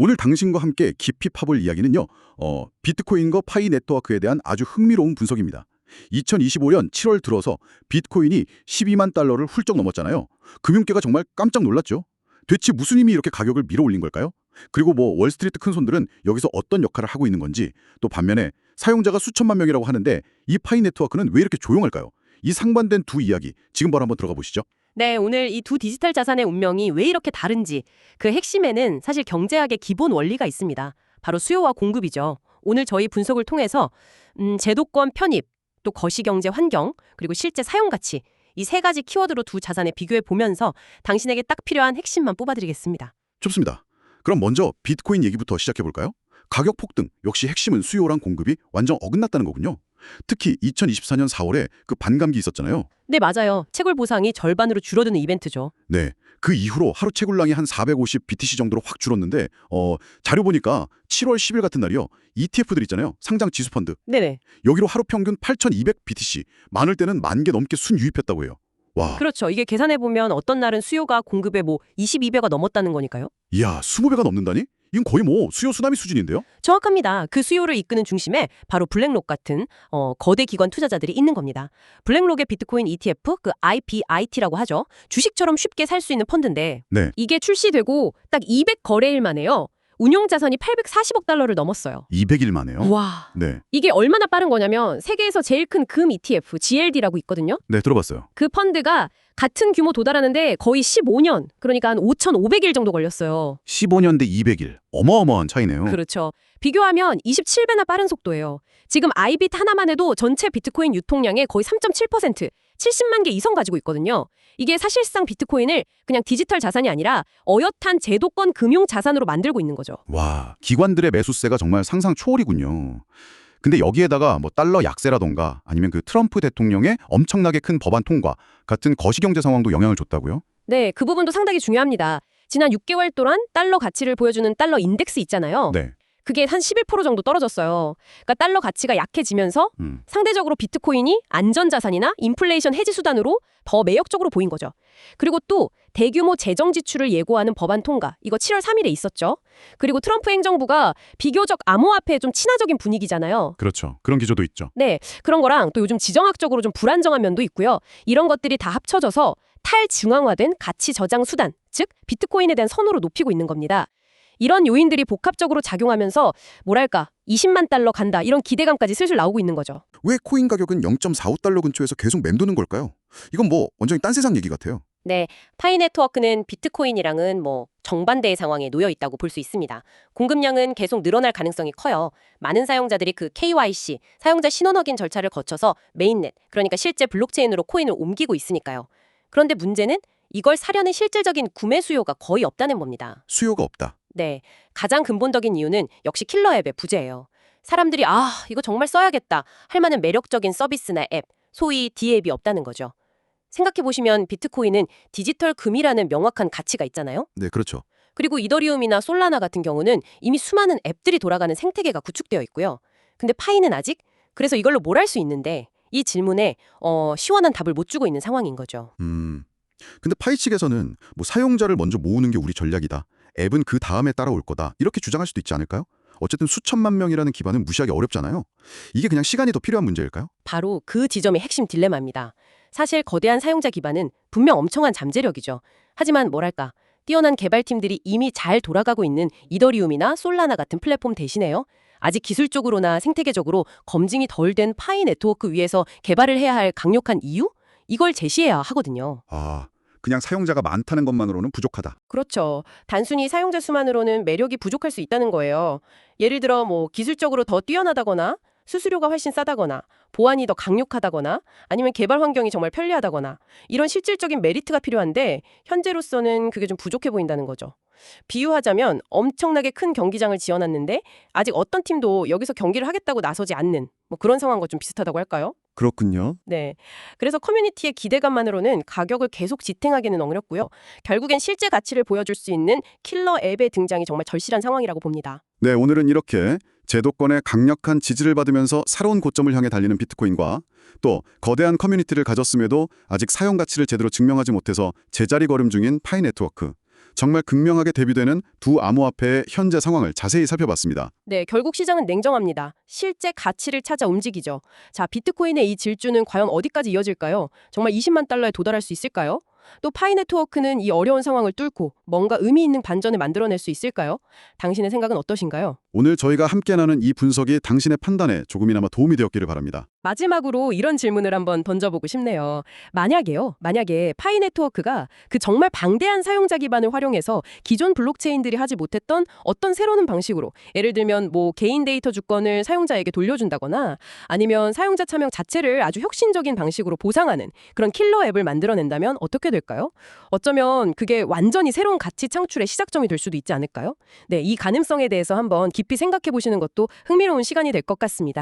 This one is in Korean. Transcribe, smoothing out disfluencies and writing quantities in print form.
오늘 당신과 함께 깊이 파볼 이야기는요. 비트코인과 파이 네트워크에 대한 아주 흥미로운 분석입니다. 2025년 7월 들어서 비트코인이 12만 달러를 훌쩍 넘었잖아요. 금융계가 정말 깜짝 놀랐죠. 대체 무슨 힘이 이렇게 가격을 밀어올린 걸까요? 그리고 월스트리트 큰손들은 여기서 어떤 역할을 하고 있는 건지, 또 반면에 사용자가 수천만 명이라고 하는데 이 파이 네트워크는 왜 이렇게 조용할까요? 이 상반된 두 이야기 지금 바로 한번 들어가 보시죠. 네, 오늘 이 두 디지털 자산의 운명이 왜 이렇게 다른지, 그 핵심에는 사실 경제학의 기본 원리가 있습니다. 바로 수요와 공급이죠. 오늘 저희 분석을 통해서 제도권 편입, 또 거시경제 환경, 그리고 실제 사용 가치, 이 세 가지 키워드로 두 자산을 비교해 보면서 당신에게 딱 필요한 핵심만 뽑아드리겠습니다. 좋습니다. 그럼 먼저 비트코인 얘기부터 시작해 볼까요? 가격 폭등, 역시 핵심은 수요랑 공급이 완전 어긋났다는 거군요. 특히 2024년 4월에 그 반감기 있었잖아요. 네, 맞아요. 채굴 보상이 절반으로 줄어드는 이벤트죠. 네, 그 이후로 하루 채굴량이 한 450 BTC 정도로 확 줄었는데 자료 보니까 7월 10일 같은 날이요. ETF들 있잖아요. 상장 지수 펀드. 네네. 여기로 하루 평균 8,200 BTC, 많을 때는 10,000개 넘게 순유입했다고 해요. 와, 그렇죠. 이게 계산해보면 어떤 날은 수요가 공급의 22배가 넘었다는 거니까요. 이야, 20배가 넘는다니? 이건 거의 수요 쓰나미 수준인데요? 정확합니다. 그 수요를 이끄는 중심에 바로 블랙록 같은 거대 기관 투자자들이 있는 겁니다. 블랙록의 비트코인 ETF, 그 IPIT라고 하죠. 주식처럼 쉽게 살 수 있는 펀드인데 네, 이게 출시되고 딱 200거래일 만에요. 운용 자산이 840억 달러를 넘었어요. 200일 만에요? 와, 네, 이게 얼마나 빠른 거냐면 세계에서 제일 큰 금 ETF, GLD라고 있거든요. 네, 들어봤어요. 그 펀드가 같은 규모 도달하는데 거의 15년, 그러니까 한 5,500일 정도 걸렸어요. 15년 대 200일. 어마어마한 차이네요. 그렇죠. 비교하면 27배나 빠른 속도예요. 지금 아이빗 하나만 해도 전체 비트코인 유통량의 거의 3.7%, 70만 개 이상 가지고 있거든요. 이게 사실상 비트코인을 그냥 디지털 자산이 아니라 어엿한 제도권 금융 자산으로 만들고 있는 거죠. 와, 기관들의 매수세가 정말 상상 초월이군요. 근데 여기에다가 달러 약세라던가 아니면 그 트럼프 대통령의 엄청나게 큰 법안 통과 같은 거시경제 상황도 영향을 줬다고요? 네, 그 부분도 상당히 중요합니다. 지난 6개월 동안 달러 가치를 보여주는 달러 인덱스 있잖아요. 네. 그게 한 11% 정도 떨어졌어요. 그러니까 달러 가치가 약해지면서 상대적으로 비트코인이 안전자산이나 인플레이션 해지 수단으로 더 매력적으로 보인 거죠. 그리고 또 대규모 재정 지출을 예고하는 법안 통과, 이거 7월 3일에 있었죠. 그리고 트럼프 행정부가 비교적 암호화폐에 좀 친화적인 분위기잖아요. 그렇죠. 그런 기조도 있죠. 네, 그런 거랑 또 요즘 지정학적으로 좀 불안정한 면도 있고요. 이런 것들이 다 합쳐져서 탈중앙화된 가치 저장 수단, 즉 비트코인에 대한 선호를 높이고 있는 겁니다. 이런 요인들이 복합적으로 작용하면서 20만 달러 간다 이런 기대감까지 슬슬 나오고 있는 거죠. 왜 코인 가격은 0.45달러 근처에서 계속 맴도는 걸까요? 이건 완전히 딴 세상 얘기 같아요. 네, 파이 네트워크는 비트코인이랑은 정반대의 상황에 놓여 있다고 볼 수 있습니다. 공급량은 계속 늘어날 가능성이 커요. 많은 사용자들이 그 KYC, 사용자 신원 확인 절차를 거쳐서 메인넷, 그러니까 실제 블록체인으로 코인을 옮기고 있으니까요. 그런데 문제는 이걸 사려는 실질적인 구매 수요가 거의 없다는 겁니다. 수요가 없다. 네, 가장 근본적인 이유는 역시 킬러 앱의 부재예요. 사람들이 이거 정말 써야겠다 할 만한 매력적인 서비스나 앱, 소위 D앱이 없다는 거죠. 생각해보시면 비트코인은 디지털 금이라는 명확한 가치가 있잖아요. 네, 그렇죠. 그리고 이더리움이나 솔라나 같은 경우는 이미 수많은 앱들이 돌아가는 생태계가 구축되어 있고요. 근데 파이는 아직? 그래서 이걸로 뭘 할 수 있는데 이 질문에 시원한 답을 못 주고 있는 상황인 거죠. 근데 파이 측에서는 사용자를 먼저 모으는 게 우리 전략이다. 앱은 그 다음에 따라올 거다. 이렇게 주장할 수도 있지 않을까요? 어쨌든 수천만 명이라는 기반은 무시하기 어렵잖아요. 이게 그냥 시간이 더 필요한 문제일까요? 바로 그 지점이 핵심 딜레마입니다. 사실 거대한 사용자 기반은 분명 엄청난 잠재력이죠. 하지만 뛰어난 개발팀들이 이미 잘 돌아가고 있는 이더리움이나 솔라나 같은 플랫폼 대신에요. 아직 기술적으로나 생태계적으로 검증이 덜 된 파이 네트워크 위에서 개발을 해야 할 강력한 이유? 이걸 제시해야 하거든요. 그냥 사용자가 많다는 것만으로는 부족하다. 그렇죠. 단순히 사용자 수만으로는 매력이 부족할 수 있다는 거예요. 예를 들어 기술적으로 더 뛰어나다거나 수수료가 훨씬 싸다거나 보안이 더 강력하다거나 아니면 개발 환경이 정말 편리하다거나 이런 실질적인 메리트가 필요한데 현재로서는 그게 좀 부족해 보인다는 거죠. 비유하자면 엄청나게 큰 경기장을 지어놨는데 아직 어떤 팀도 여기서 경기를 하겠다고 나서지 않는 그런 상황과 좀 비슷하다고 할까요? 그렇군요. 네. 그래서 커뮤니티의 기대감만으로는 가격을 계속 지탱하기는 어렵고요. 결국엔 실제 가치를 보여줄 수 있는 킬러 앱의 등장이 정말 절실한 상황이라고 봅니다. 네, 오늘은 이렇게 제도권의 강력한 지지를 받으면서 새로운 고점을 향해 달리는 비트코인과 또 거대한 커뮤니티를 가졌음에도 아직 사용 가치를 제대로 증명하지 못해서 제자리 걸음 중인 파이 네트워크, 정말 극명하게 대비되는 두 암호화폐의 현재 상황을 자세히 살펴봤습니다. 네, 결국 시장은 냉정합니다. 실제 가치를 찾아 움직이죠. 자, 비트코인의 이 질주는 과연 어디까지 이어질까요? 정말 20만 달러에 도달할 수 있을까요? 또 파이 네트워크는 이 어려운 상황을 뚫고 뭔가 의미 있는 반전을 만들어낼 수 있을까요? 당신의 생각은 어떠신가요? 오늘 저희가 함께 나눈 이 분석이 당신의 판단에 조금이나마 도움이 되었기를 바랍니다. 마지막으로 이런 질문을 한번 던져보고 싶네요. 만약에 파이 네트워크가 그 정말 방대한 사용자 기반을 활용해서 기존 블록체인들이 하지 못했던 어떤 새로운 방식으로, 예를 들면 뭐 개인 데이터 주권을 사용자에게 돌려준다거나 아니면 사용자 참여 자체를 아주 혁신적인 방식으로 보상하는 그런 킬러 앱을 만들어낸다면 어떻게 될까요? 어쩌면 그게 완전히 새로운 가치 창출의 시작점이 될 수도 있지 않을까요? 네, 이 가능성에 대해서 한번 깊이 생각해 보시는 것도 흥미로운 시간이 될 것 같습니다.